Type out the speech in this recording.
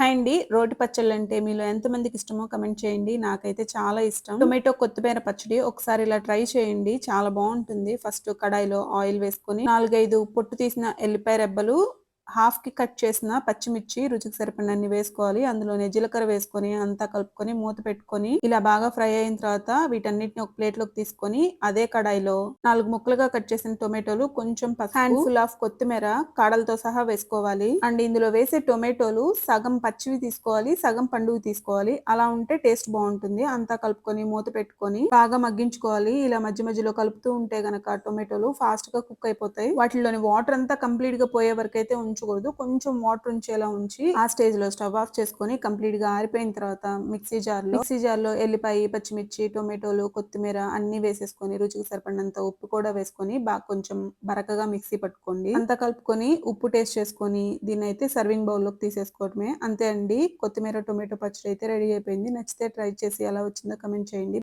Hi అండి. రోటి పచ్చళ్ళంటే మీలో ఎంతమందికి ఇష్టమో కామెంట్ చేయండి. నాకైతే చాలా ఇష్టం. టొమాటో కొత్తిమీర పచ్చడి ఒకసారి ఇలా ట్రై చేయండి. చాలా బావుంటుంది. ఫస్ట్ కడాయిలో ఆయిల్ వేసుకొని 4, 5 పొట్టు తీసిన ఎల్లిపాయ రెబ్బలు, హాఫ్‌కి కట్ చేసిన పచ్చిమిర్చి రుచికి సరిపడినన్ని వేసుకోవాలి. అందులోనే జీలకర్ర వేసుకొని అంతా కలుపుకొని మూత పెట్టుకొని ఇలా బాగా ఫ్రై అయిన తర్వాత వీటన్నిటిని ఒక ప్లేట్‌లోకి తీసుకొని అదే కడాయిలో 4 ముక్కలుగా కట్ చేసిన టొమాటోలు, కొంచెం పసుపు, హ్యాండ్‌ఫుల్ ఆఫ్ కొత్తిమీర కాడలతో సహా వేసుకోవాలి. అండ్ ఇందులో వేసే టొమాటోలు సగం పచ్చివి తీసుకోవాలి, సగం పండువి తీసుకోవాలి. అలా ఉంటే టేస్ట్ బావుంటుంది. అంతా కలుపుకొని మూత పెట్టుకొని బాగా మగ్గించుకోవాలి. ఇలా మధ్య మధ్యలో కలుపుతూ ఉంటే గనక టొమాటోలు ఫాస్ట్‌గా కుక్ అయిపోతాయి. వాటిలోని వాటర్ అంతా కంప్లీట్‌గా పోయే వరకైతే ఉంచకూడదు. కొంచెం వాటర్ ఉంచేలా ఉంచి ఆ స్టేజ్‌లో స్టవ్ ఆఫ్ చేసుకొని కంప్లీట్‌గా ఆరిపోయిన తర్వాత మిక్సీ జార్‌లో ఎల్లిపాయ, పచ్చిమిర్చి, టొమాటోలు, కొత్తిమీర అన్నీ వేసేసుకొని రుచికి సరిపడినంత ఉప్పు కూడా వేసుకొని బాగా కొంచెం బరకగా మిక్సీ పట్టుకోండి. అంతా కలుపుకొని ఉప్పు టేస్ట్ చేసుకొని దీన్నైతే సర్వింగ్ బౌల్‌లోకి తీసేసుకోవడమే. అంతే అండి. కొత్తిమీర టొమాటో పచ్చడి అయితే రెడీ అయిపోయింది. నచ్చితే ట్రై చేసి ఎలా వచ్చిందో కామెంట్ చేయండి.